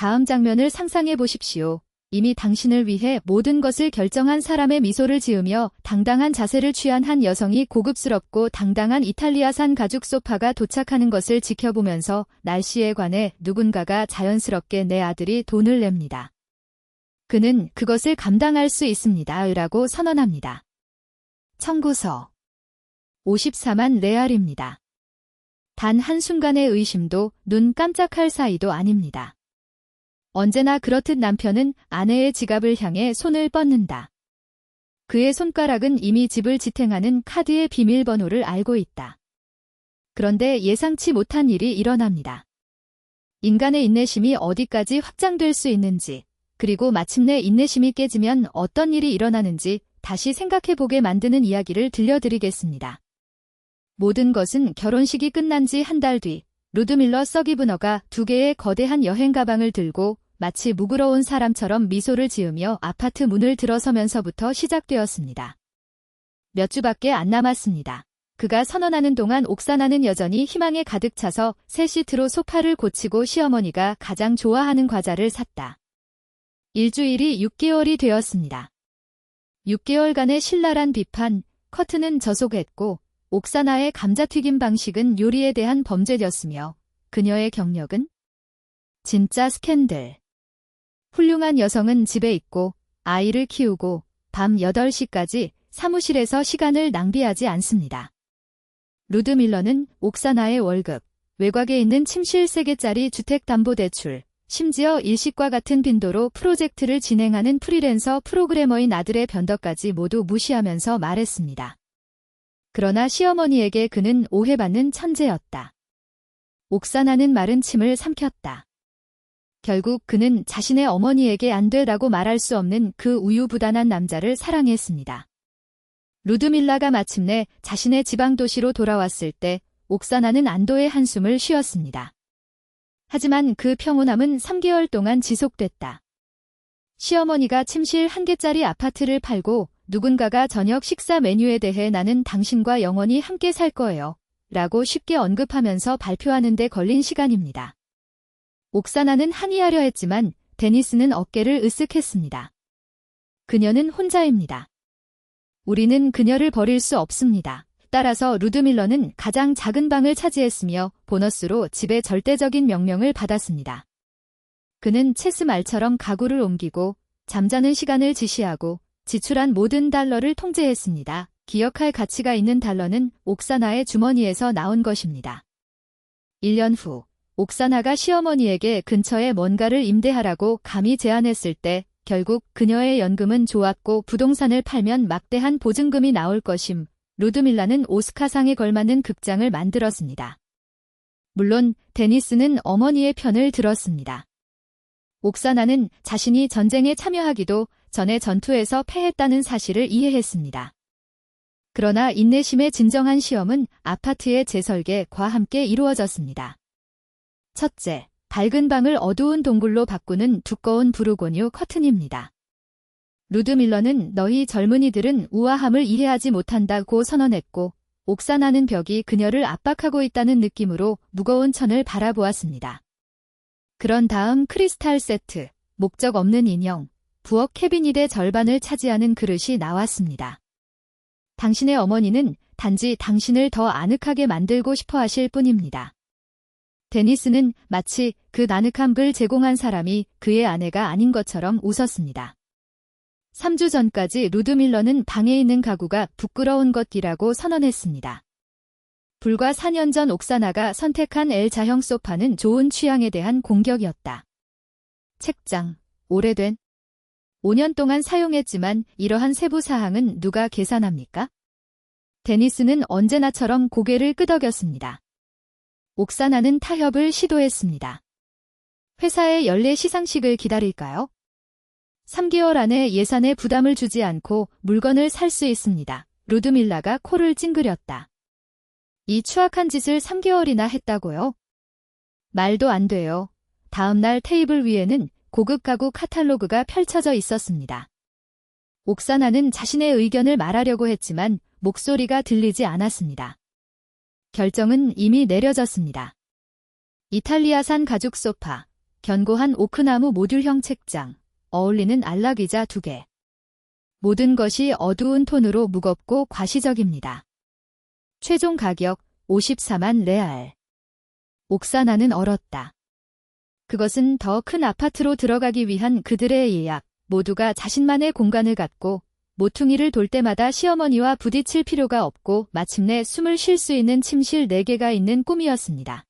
다음 장면을 상상해 보십시오. 이미 당신을 위해 모든 것을 결정한 사람의 미소를 지으며 당당한 자세를 취한 한 여성이 고급스럽고 당당한 이탈리아산 가죽 소파가 도착하는 것을 지켜보면서 날씨에 관해 누군가가 자연스럽게 내 아들이 돈을 냅니다. 그는 그것을 감당할 수 있습니다. 라고 선언합니다. 청구서 54만 레알입니다. 단 한순간의 의심도 눈 깜짝할 사이도 아닙니다. 언제나 그렇듯 남편은 아내의 지갑을 향해 손을 뻗는다. 그의 손가락은 이미 집을 지탱하는 카드의 비밀번호를 알고 있다. 그런데 예상치 못한 일이 일어납니다. 인간의 인내심이 어디까지 확장될 수 있는지, 그리고 마침내 인내심이 깨지면 어떤 일이 일어나는지 다시 생각해보게 만드는 이야기를 들려드리겠습니다. 모든 것은 결혼식이 끝난 지 한 달 뒤, 루드밀러 서기브너가 2개의 거대한 여행 가방을 들고 마치 무구러운 사람처럼 미소를 지으며 아파트 문을 들어서면서부터 시작되었습니다. 몇 주밖에 안 남았습니다. 그가 선언하는 동안 옥사나는 여전히 희망에 가득 차서 새 시트로 소파를 고치고 시어머니가 가장 좋아하는 과자를 샀다. 일주일이 6개월이 되었습니다. 6개월간의 신랄한 비판, 커트는 저속했고 옥사나의 감자튀김 방식은 요리에 대한 범죄였으며 그녀의 경력은 진짜 스캔들. 훌륭한 여성은 집에 있고 아이를 키우고 밤 8시까지 사무실에서 시간을 낭비하지 않습니다. 루드밀러는 옥사나의 월급, 외곽에 있는 침실 3개짜리 주택담보대출, 심지어 일식과 같은 빈도로 프로젝트를 진행하는 프리랜서 프로그래머인 아들의 변덕까지 모두 무시하면서 말했습니다. 그러나 시어머니에게 그는 오해받는 천재였다. 옥사나는 마른 침을 삼켰다. 결국 그는 자신의 어머니에게 안 되라고 말할 수 없는 그 우유부단한 남자를 사랑했습니다. 루드밀라가 마침내 자신의 지방도시로 돌아왔을 때 옥사나는 안도의 한숨을 쉬었습니다. 하지만 그 평온함은 3개월 동안 지속됐다. 시어머니가 침실 1개짜리 아파트를 팔고 누군가가 저녁 식사 메뉴에 대해 나는 당신과 영원히 함께 살 거예요. 라고 쉽게 언급하면서 발표하는 데 걸린 시간입니다. 옥사나는 항의하려 했지만 데니스는 어깨를 으쓱했습니다. 그녀는 혼자입니다. 우리는 그녀를 버릴 수 없습니다. 따라서 루드밀러는 가장 작은 방을 차지했으며 보너스로 집의 절대적인 명령을 받았습니다. 그는 체스 말처럼 가구를 옮기고 잠자는 시간을 지시하고 지출한 모든 달러를 통제했습니다. 기억할 가치가 있는 달러는 옥사나의 주머니에서 나온 것입니다. 1년 후, 옥사나가 시어머니에게 근처에 뭔가를 임대하라고 감히 제안했을 때 결국 그녀의 연금은 좋았고 부동산을 팔면 막대한 보증금이 나올 것임. 루드밀라는 오스카상에 걸맞는 극장을 만들었습니다. 물론 데니스는 어머니의 편을 들었습니다. 옥사나는 자신이 전쟁에 참여하기도 전에 전투에서 패했다는 사실을 이해했습니다. 그러나 인내심의 진정한 시험은 아파트의 재설계과 함께 이루어졌습니다. 첫째, 밝은 방을 어두운 동굴로 바꾸는 두꺼운 부르고뉴 커튼입니다. 루드밀러는 너희 젊은이들은 우아함을 이해하지 못한다고 선언했고 옥사나는 벽이 그녀를 압박하고 있다는 느낌으로 무거운 천을 바라보았습니다. 그런 다음 크리스탈 세트, 목적 없는 인형, 부엌 캐비닛의 절반을 차지하는 그릇이 나왔습니다. 당신의 어머니는 단지 당신을 더 아늑하게 만들고 싶어 하실 뿐입니다. 데니스는 마치 그 나늑함을 제공한 사람이 그의 아내가 아닌 것처럼 웃었습니다. 3주 전까지 루드밀러는 방에 있는 가구가 부끄러운 것이라고 선언했습니다. 불과 4년 전 옥사나가 선택한 L자형 소파는 좋은 취향에 대한 공격이었다. 책장, 오래된 5년 동안 사용했지만 이러한 세부 사항은 누가 계산합니까? 데니스는 언제나처럼 고개를 끄덕였습니다. 옥사나는 타협을 시도했습니다. 회사의 연례 시상식을 기다릴까요? 3개월 안에 예산에 부담을 주지 않고 물건을 살 수 있습니다. 루드밀라가 코를 찡그렸다. 이 추악한 짓을 3개월이나 했다고요? 말도 안 돼요. 다음 날 테이블 위에는 고급 가구 카탈로그가 펼쳐져 있었습니다. 옥사나는 자신의 의견을 말하려고 했지만 목소리가 들리지 않았습니다. 결정은 이미 내려졌습니다. 이탈리아산 가죽 소파, 견고한 오크나무 모듈형 책장, 어울리는 안락의자 2개. 모든 것이 어두운 톤으로 무겁고 과시적입니다. 최종 가격 54만 레알. 옥사나는 얼었다. 그것은 더 큰 아파트로 들어가기 위한 그들의 예약, 모두가 자신만의 공간을 갖고 모퉁이를 돌 때마다 시어머니와 부딪힐 필요가 없고 마침내 숨을 쉴 수 있는 침실 4개가 있는 꿈이었습니다.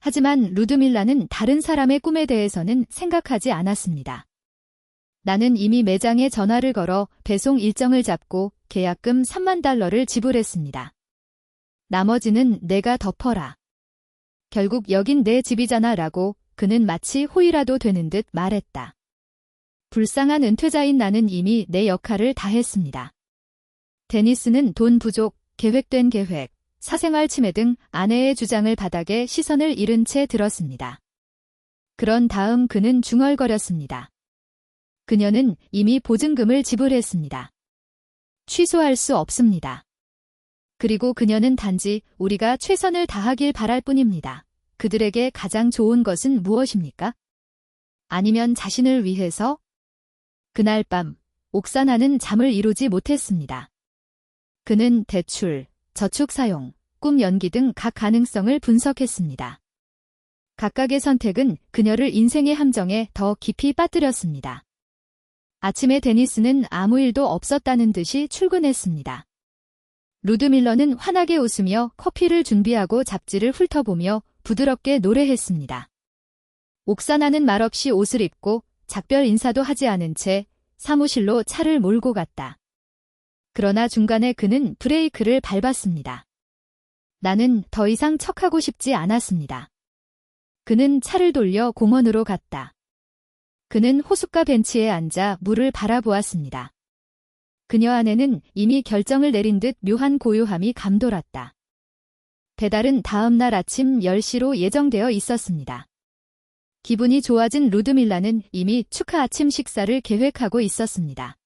하지만 루드밀라는 다른 사람의 꿈에 대해서는 생각하지 않았습니다. 나는 이미 매장에 전화를 걸어 배송 일정을 잡고 계약금 3만 달러를 지불했습니다. 나머지는 내가 덮어라. 결국 여긴 내 집이잖아 라고 그는 마치 호의라도 되는 듯 말했다. 불쌍한 은퇴자인 나는 이미 내 역할을 다 했습니다. 데니스는 돈 부족, 계획된 계획, 사생활 침해 등 아내의 주장을 바닥에 시선을 잃은 채 들었습니다. 그런 다음 그는 중얼거렸습니다. 그녀는 이미 보증금을 지불했습니다. 취소할 수 없습니다. 그리고 그녀는 단지 우리가 최선을 다하길 바랄 뿐입니다. 그들에게 가장 좋은 것은 무엇입니까? 아니면 자신을 위해서? 그날 밤, 옥사나는 잠을 이루지 못했습니다. 그는 대출, 저축 사용, 꿈 연기 등 각 가능성을 분석했습니다. 각각의 선택은 그녀를 인생의 함정에 더 깊이 빠뜨렸습니다. 아침에 데니스는 아무 일도 없었다는 듯이 출근했습니다. 루드밀러는 환하게 웃으며 커피를 준비하고 잡지를 훑어보며 부드럽게 노래했습니다. 옥사나는 말없이 옷을 입고 작별 인사도 하지 않은 채 사무실로 차를 몰고 갔다. 그러나 중간에 그는 브레이크를 밟았습니다. 나는 더 이상 척하고 싶지 않았습니다. 그는 차를 돌려 공원으로 갔다. 그는 호숫가 벤치에 앉아 물을 바라보았습니다. 그녀 안에는 이미 결정을 내린 듯 묘한 고요함이 감돌았다. 배달은 다음 날 아침 10시로 예정되어 있었습니다. 기분이 좋아진 루드밀라는 이미 축하 아침 식사를 계획하고 있었습니다.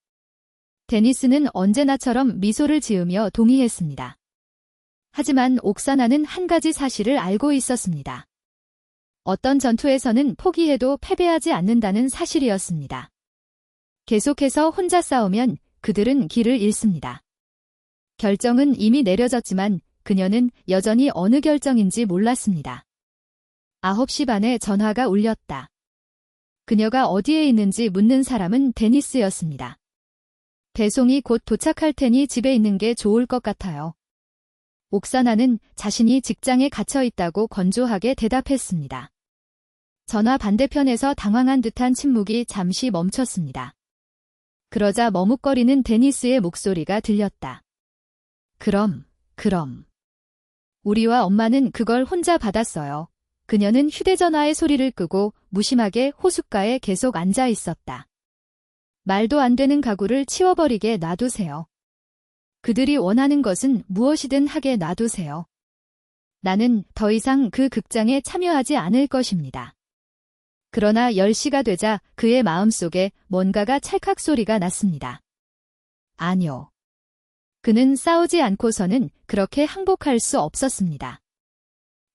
데니스는 언제나처럼 미소를 지으며 동의했습니다. 하지만 옥사나는 한 가지 사실을 알고 있었습니다. 어떤 전투에서는 포기해도 패배하지 않는다는 사실이었습니다. 계속해서 혼자 싸우면 그들은 길을 잃습니다. 결정은 이미 내려졌지만 그녀는 여전히 어느 결정인지 몰랐습니다. 9시 반에 전화가 울렸다. 그녀가 어디에 있는지 묻는 사람은 데니스였습니다. 배송이 곧 도착할 테니 집에 있는 게 좋을 것 같아요. 옥사나는 자신이 직장에 갇혀 있다고 건조하게 대답했습니다. 전화 반대편에서 당황한 듯한 침묵이 잠시 멈췄습니다. 그러자 머뭇거리는 데니스의 목소리가 들렸다. 그럼. 우리와 엄마는 그걸 혼자 받았어요. 그녀는 휴대전화의 소리를 끄고 무심하게 호숫가에 계속 앉아 있었다. 말도 안 되는 가구를 치워버리게 놔두세요. 그들이 원하는 것은 무엇이든 하게 놔두세요. 나는 더 이상 그 극장에 참여하지 않을 것입니다. 그러나 10시가 되자 그의 마음속에 뭔가가 찰칵 소리가 났습니다. 아니요. 그는 싸우지 않고서는 그렇게 항복할 수 없었습니다.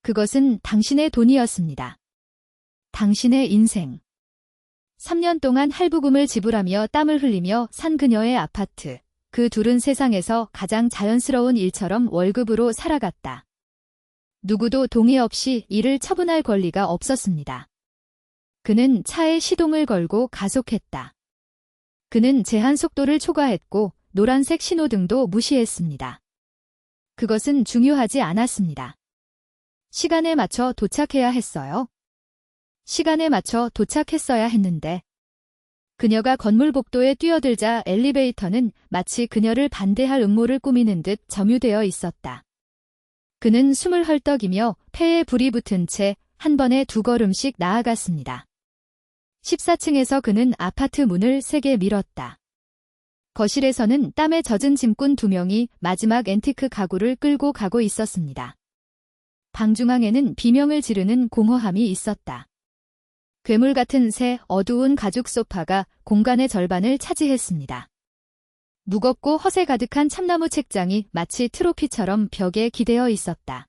그것은 당신의 돈이었습니다. 당신의 인생. 3년 동안 할부금을 지불하며 땀을 흘리며 산 그녀의 아파트. 그 둘은 세상에서 가장 자연스러운 일처럼 월급으로 살아갔다. 누구도 동의 없이 이를 처분할 권리가 없었습니다. 그는 차에 시동을 걸고 가속했다. 그는 제한 속도를 초과했고 노란색 신호등도 무시했습니다. 그것은 중요하지 않았습니다. 시간에 맞춰 도착해야 했어요. 시간에 맞춰 도착했어야 했는데. 그녀가 건물 복도에 뛰어들자 엘리베이터는 마치 그녀를 반대할 음모를 꾸미는 듯 점유되어 있었다. 그는 숨을 헐떡이며 폐에 불이 붙은 채 한 번에 2걸음씩 나아갔습니다. 14층에서 그는 아파트 문을 세게 밀었다. 거실에서는 땀에 젖은 짐꾼 2명이 마지막 앤티크 가구를 끌고 가고 있었습니다. 방 중앙에는 비명을 지르는 공허함이 있었다. 괴물 같은 새 어두운 가죽 소파가 공간의 절반을 차지했습니다. 무겁고 허세 가득한 참나무 책장이 마치 트로피처럼 벽에 기대어 있었다.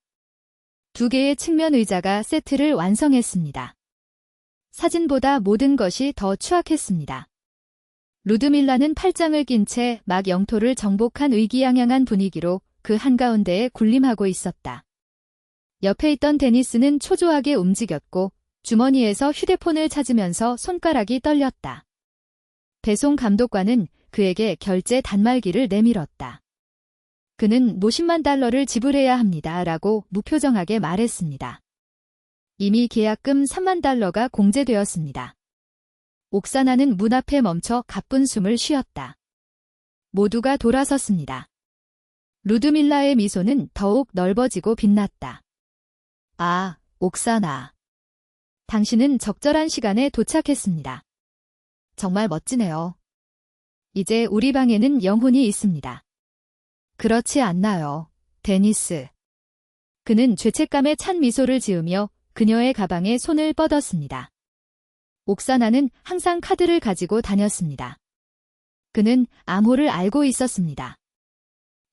2개의 측면 의자가 세트를 완성했습니다. 사진보다 모든 것이 더 추악했습니다. 루드밀라는 팔짱을 낀 채 막 영토를 정복한 의기양양한 분위기로 그 한가운데에 군림하고 있었다. 옆에 있던 데니스는 초조하게 움직였고 주머니에서 휴대폰을 찾으면서 손가락이 떨렸다. 배송 감독관은 그에게 결제 단말기를 내밀었다. 그는 $50만 달러를 지불해야 합니다. 라고 무표정하게 말했습니다. 이미 계약금 $3만 달러가 공제되었습니다. 옥사나는 문 앞에 멈춰 가쁜 숨을 쉬었다. 모두가 돌아섰습니다. 루드밀라의 미소는 더욱 넓어지고 빛났다. 아, 옥사나. 당신은 적절한 시간에 도착했습니다. 정말 멋지네요. 이제 우리 방에는 영혼이 있습니다. 그렇지 않나요, 데니스? 그는 죄책감에 찬 미소를 지으며 그녀의 가방에 손을 뻗었습니다. 옥사나는 항상 카드를 가지고 다녔습니다. 그는 암호를 알고 있었습니다.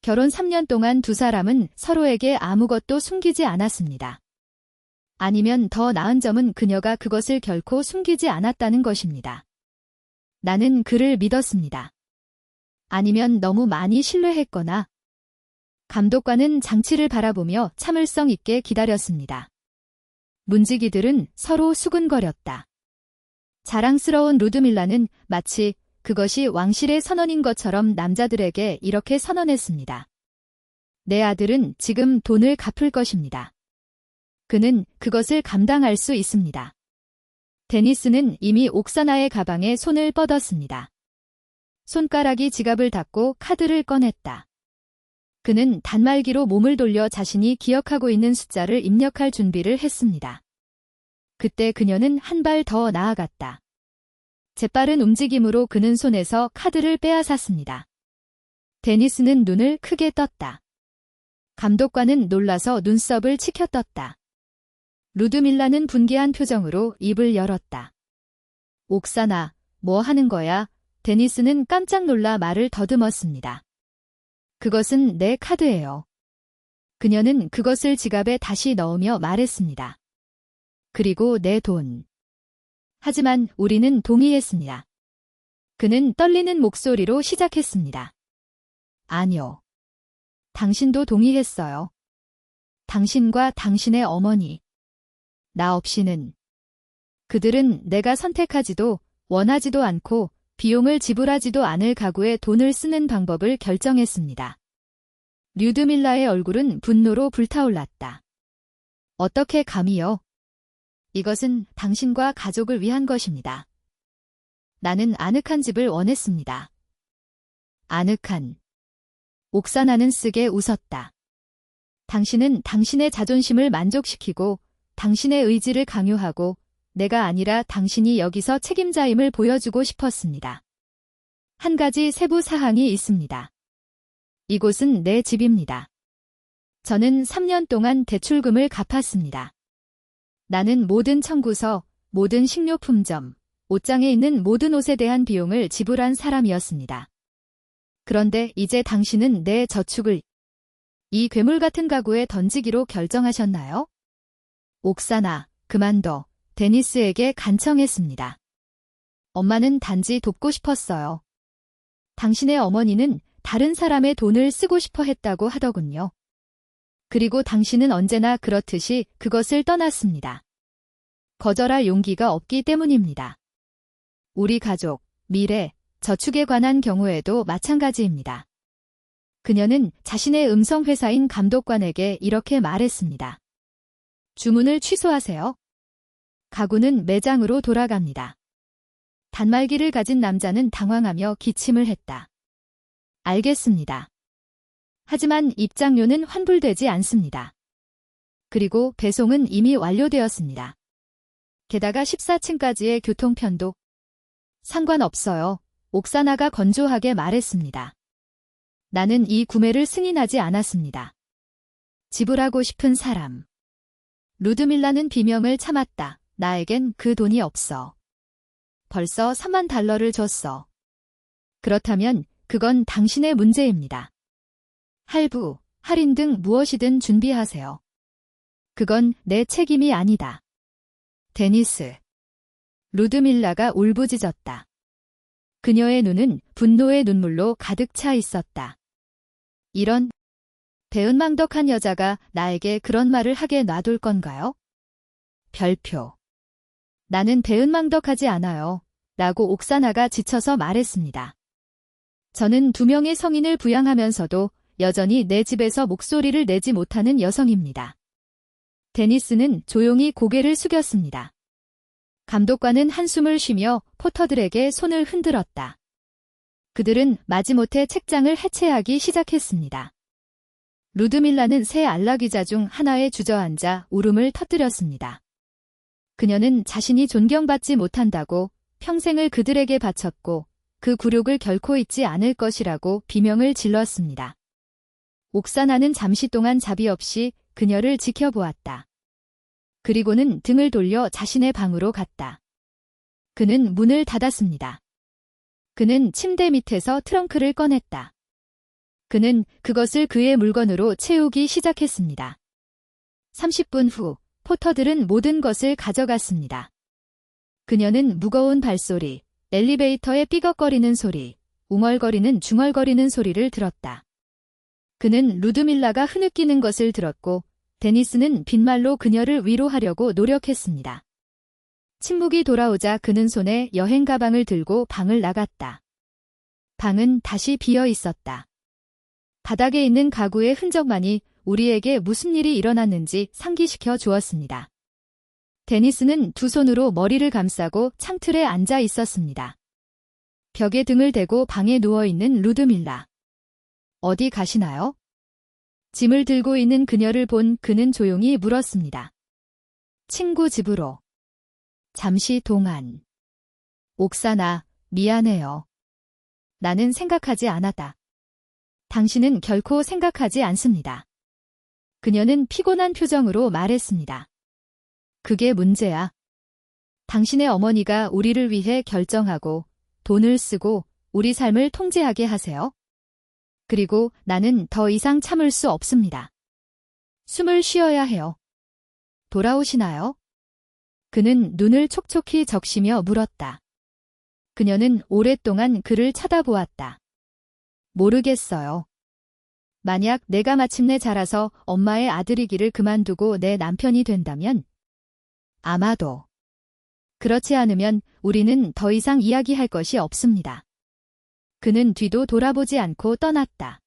결혼 3년 동안 두 사람은 서로에게 아무것도 숨기지 않았습니다. 아니면 더 나은 점은 그녀가 그것을 결코 숨기지 않았다는 것입니다. 나는 그를 믿었습니다. 아니면 너무 많이 신뢰했거나. 감독관은 장치를 바라보며 참을성 있게 기다렸습니다. 문지기들은 서로 수근거렸다. 자랑스러운 루드밀라는 마치 그것이 왕실의 선언인 것처럼 남자들에게 이렇게 선언했습니다. 내 아들은 지금 돈을 갚을 것입니다. 그는 그것을 감당할 수 있습니다. 데니스는 이미 옥사나의 가방에 손을 뻗었습니다. 손가락이 지갑을 닫고 카드를 꺼냈다. 그는 단말기로 몸을 돌려 자신이 기억하고 있는 숫자를 입력할 준비를 했습니다. 그때 그녀는 한 발 더 나아갔다. 재빠른 움직임으로 그는 손에서 카드를 빼앗았습니다. 데니스는 눈을 크게 떴다. 감독관은 놀라서 눈썹을 치켜떴다. 루드밀라는 분개한 표정으로 입을 열었다. 옥사나, 뭐 하는 거야? 데니스는 깜짝 놀라 말을 더듬었습니다. 그것은 내 카드예요. 그녀는 그것을 지갑에 다시 넣으며 말했습니다. 그리고 내 돈. 하지만 우리는 동의했습니다. 그는 떨리는 목소리로 시작했습니다. 아니요. 당신도 동의했어요. 당신과 당신의 어머니. 나 없이는. 그들은 내가 선택하지도 원하지도 않고 비용을 지불하지도 않을 가구에 돈을 쓰는 방법을 결정했습니다. 류드밀라의 얼굴은 분노로 불타올랐다. 어떻게 감히요? 이것은 당신과 가족을 위한 것입니다. 나는 아늑한 집을 원했습니다. 아늑한. 옥사나는 쓰게 웃었다. 당신은 당신의 자존심을 만족시키고 당신의 의지를 강요하고 내가 아니라 당신이 여기서 책임자임을 보여주고 싶었습니다. 한 가지 세부 사항이 있습니다. 이곳은 내 집입니다. 저는 3년 동안 대출금을 갚았습니다. 나는 모든 청구서, 모든 식료품점, 옷장에 있는 모든 옷에 대한 비용을 지불한 사람이었습니다. 그런데 이제 당신은 내 저축을 이 괴물 같은 가구에 던지기로 결정하셨나요? 옥사나, 그만둬. 데니스에게 간청했습니다. 엄마는 단지 돕고 싶었어요. 당신의 어머니는 다른 사람의 돈을 쓰고 싶어 했다고 하더군요. 그리고 당신은 언제나 그렇듯이 그것을 떠났습니다. 거절할 용기가 없기 때문입니다. 우리 가족, 미래, 저축에 관한 경우에도 마찬가지입니다. 그녀는 자신의 음성회사인 감독관에게 이렇게 말했습니다. 주문을 취소하세요. 가구는 매장으로 돌아갑니다. 단말기를 가진 남자는 당황하며 기침을 했다. 알겠습니다. 하지만 입장료는 환불되지 않습니다. 그리고 배송은 이미 완료되었습니다. 게다가 14층까지의 교통편도 상관없어요. 옥사나가 건조하게 말했습니다. 나는 이 구매를 승인하지 않았습니다. 지불하고 싶은 사람. 루드밀라는 비명을 참았다. 나에겐 그 돈이 없어. 벌써 3만 달러를 줬어. 그렇다면 그건 당신의 문제입니다. 할부, 할인 등 무엇이든 준비하세요. 그건 내 책임이 아니다. 데니스. 루드밀라가 울부짖었다. 그녀의 눈은 분노의 눈물로 가득 차 있었다. 이런 배은망덕한 여자가 나에게 그런 말을 하게 놔둘 건가요? 별표. 나는 배은망덕하지 않아요. 라고 옥사나가 지쳐서 말했습니다. 저는 2명의 성인을 부양하면서도 여전히 내 집에서 목소리를 내지 못하는 여성입니다. 데니스는 조용히 고개를 숙였습니다. 감독관은 한숨을 쉬며 포터들에게 손을 흔들었다. 그들은 마지못해 책장을 해체하기 시작했습니다. 루드밀라는 새 안락의자 중 하나에 주저앉아 울음을 터뜨렸습니다. 그녀는 자신이 존경받지 못한다고 평생을 그들에게 바쳤고 그 굴욕을 결코 잊지 않을 것이라고 비명을 질렀습니다. 옥사나는 잠시 동안 자비 없이 그녀를 지켜보았다. 그리고는 등을 돌려 자신의 방으로 갔다. 그는 문을 닫았습니다. 그는 침대 밑에서 트렁크를 꺼냈다. 그는 그것을 그의 물건으로 채우기 시작했습니다. 30분 후 포터들은 모든 것을 가져갔습니다. 그녀는 무거운 발소리, 엘리베이터의 삐걱거리는 소리, 웅얼거리는 중얼거리는 소리를 들었다. 그는 루드밀라가 흐느끼는 것을 들었고 데니스는 빈말로 그녀를 위로하려고 노력했습니다. 침묵이 돌아오자 그는 손에 여행 가방을 들고 방을 나갔다. 방은 다시 비어 있었다. 바닥에 있는 가구의 흔적만이 우리에게 무슨 일이 일어났는지 상기시켜 주었습니다. 데니스는 두 손으로 머리를 감싸고 창틀에 앉아 있었습니다. 벽에 등을 대고 방에 누워있는 루드밀라. 어디 가시나요? 짐을 들고 있는 그녀를 본 그는 조용히 물었습니다. 친구 집으로. 잠시 동안. 옥사나, 미안해요. 나는 생각하지 않았다. 당신은 결코 생각하지 않습니다. 그녀는 피곤한 표정으로 말했습니다. 그게 문제야. 당신의 어머니가 우리를 위해 결정하고 돈을 쓰고 우리 삶을 통제하게 하세요. 그리고 나는 더 이상 참을 수 없습니다. 숨을 쉬어야 해요. 돌아오시나요? 그는 눈을 촉촉히 적시며 물었다. 그녀는 오랫동안 그를 쳐다보았다. 모르겠어요. 만약 내가 마침내 자라서 엄마의 아들이기를 그만두고 내 남편이 된다면? 아마도. 그렇지 않으면 우리는 더 이상 이야기할 것이 없습니다. 그는 뒤도 돌아보지 않고 떠났다.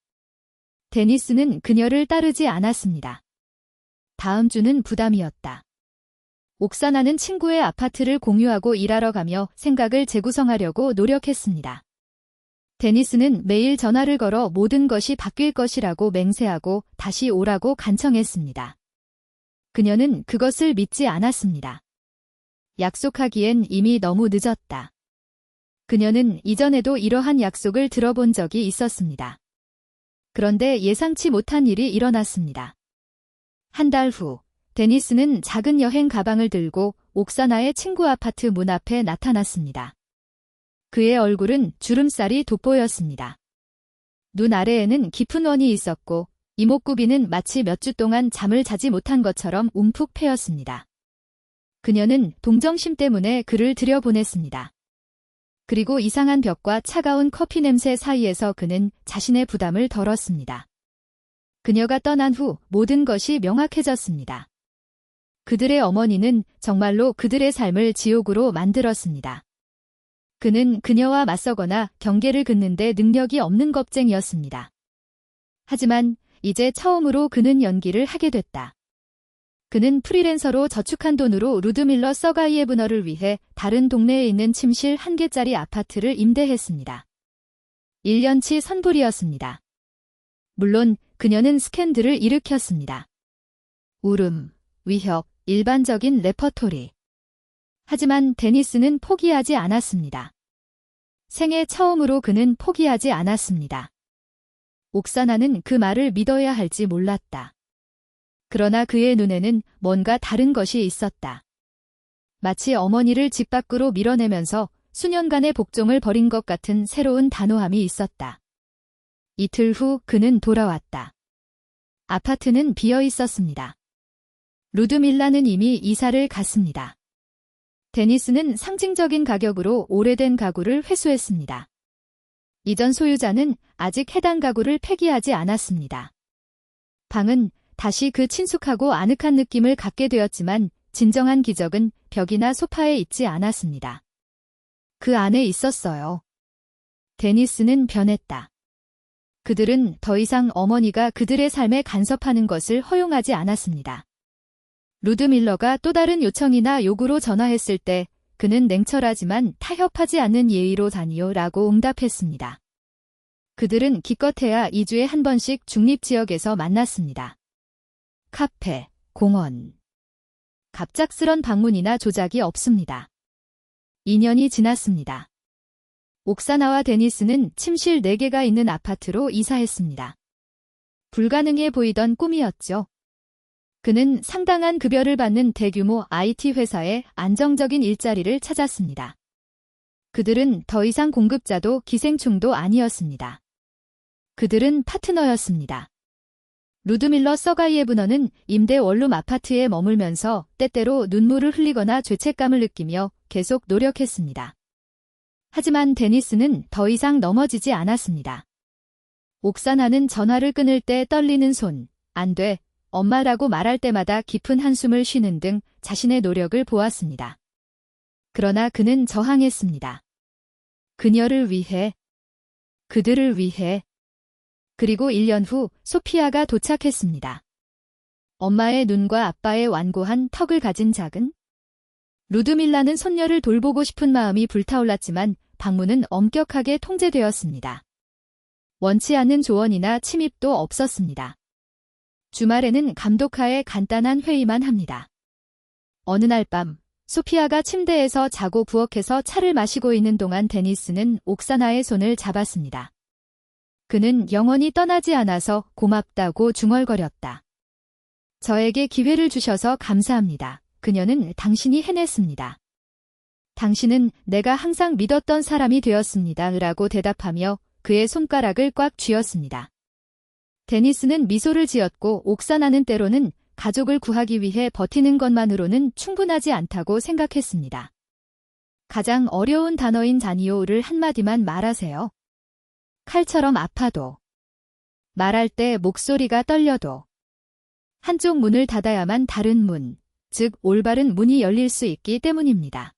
데니스는 그녀를 따르지 않았습니다. 다음 주는 부담이었다. 옥사나는 친구의 아파트를 공유하고 일하러 가며 생각을 재구성하려고 노력했습니다. 데니스는 매일 전화를 걸어 모든 것이 바뀔 것이라고 맹세하고 다시 오라고 간청했습니다. 그녀는 그것을 믿지 않았습니다. 약속하기엔 이미 너무 늦었다. 그녀는 이전에도 이러한 약속을 들어본 적이 있었습니다. 그런데 예상치 못한 일이 일어났습니다. 한 달 후, 데니스는 작은 여행 가방을 들고 옥사나의 친구 아파트 문 앞에 나타났습니다. 그의 얼굴은 주름살이 돋보였습니다. 눈 아래에는 깊은 원이 있었고 이목구비는 마치 몇 주 동안 잠을 자지 못한 것처럼 움푹 패였습니다. 그녀는 동정심 때문에 그를 들여보냈습니다. 그리고 이상한 벽과 차가운 커피 냄새 사이에서 그는 자신의 부담을 덜었습니다. 그녀가 떠난 후 모든 것이 명확해졌습니다. 그들의 어머니는 정말로 그들의 삶을 지옥으로 만들었습니다. 그는 그녀와 맞서거나 경계를 긋는데 능력이 없는 겁쟁이였습니다. 하지만 이제 처음으로 그는 연기를 하게 됐다. 그는 프리랜서로 저축한 돈으로 루드밀러 서가이에브너를 위해 다른 동네에 있는 침실 1개짜리 아파트를 임대했습니다. 1년치 선불이었습니다. 물론 그녀는 스캔들을 일으켰습니다. 울음, 위협, 일반적인 레퍼토리. 하지만 데니스는 포기하지 않았습니다. 생애 처음으로 그는 포기하지 않았습니다. 옥사나는 그 말을 믿어야 할지 몰랐다. 그러나 그의 눈에는 뭔가 다른 것이 있었다. 마치 어머니를 집 밖으로 밀어내면서 수년간의 복종을 버린 것 같은 새로운 단호함이 있었다. 이틀 후 그는 돌아왔다. 아파트는 비어 있었습니다. 루드밀라는 이미 이사를 갔습니다. 데니스는 상징적인 가격으로 오래된 가구를 회수했습니다. 이전 소유자는 아직 해당 가구를 폐기하지 않았습니다. 방은 다시 그 친숙하고 아늑한 느낌을 갖게 되었지만 진정한 기적은 벽이나 소파에 있지 않았습니다. 그 안에 있었어요. 데니스는 변했다. 그들은 더 이상 어머니가 그들의 삶에 간섭하는 것을 허용하지 않았습니다. 루드밀러가 또 다른 요청이나 요구로 전화했을 때 그는 냉철하지만 타협하지 않는 예의로 다니요 라고 응답했습니다. 그들은 기껏해야 2주에 한 번씩 중립지역에서 만났습니다. 카페, 공원. 갑작스런 방문이나 조작이 없습니다. 2년이 지났습니다. 옥사나와 데니스는 침실 4개가 있는 아파트로 이사했습니다. 불가능해 보이던 꿈이었죠. 그는 상당한 급여를 받는 대규모 IT 회사에 안정적인 일자리를 찾았습니다. 그들은 더 이상 공급자도 기생충도 아니었습니다. 그들은 파트너였습니다. 루드밀러 서가이에브너는 임대 원룸 아파트에 머물면서 때때로 눈물을 흘리거나 죄책감을 느끼며 계속 노력했습니다. 하지만 데니스는 더 이상 넘어지지 않았습니다. 옥사나는 전화를 끊을 때 떨리는 손, 안 돼, 엄마라고 말할 때마다 깊은 한숨을 쉬는 등 자신의 노력을 보았습니다. 그러나 그는 저항했습니다. 그녀를 위해, 그들을 위해. 그리고 1년 후 소피아가 도착했습니다. 엄마의 눈과 아빠의 완고한 턱을 가진 작은 루드밀라는 손녀를 돌보고 싶은 마음이 불타올랐지만 방문은 엄격하게 통제되었습니다. 원치 않는 조언이나 침입도 없었습니다. 주말에는 감독하에 간단한 회의만 합니다. 어느 날 밤, 소피아가 침대에서 자고 부엌에서 차를 마시고 있는 동안 데니스는 옥사나의 손을 잡았습니다. 그는 영원히 떠나지 않아서 고맙다고 중얼거렸다. 저에게 기회를 주셔서 감사합니다. 그녀는 당신이 해냈습니다. 당신은 내가 항상 믿었던 사람이 되었습니다. 라고 대답하며 그의 손가락을 꽉 쥐었습니다. 데니스는 미소를 지었고 옥사나는 때로는 가족을 구하기 위해 버티는 것만으로는 충분하지 않다고 생각했습니다. 가장 어려운 단어인 자니오를 한마디만 말하세요. 칼처럼 아파도. 말할 때 목소리가 떨려도. 한쪽 문을 닫아야만 다른 문, 즉 올바른 문이 열릴 수 있기 때문입니다.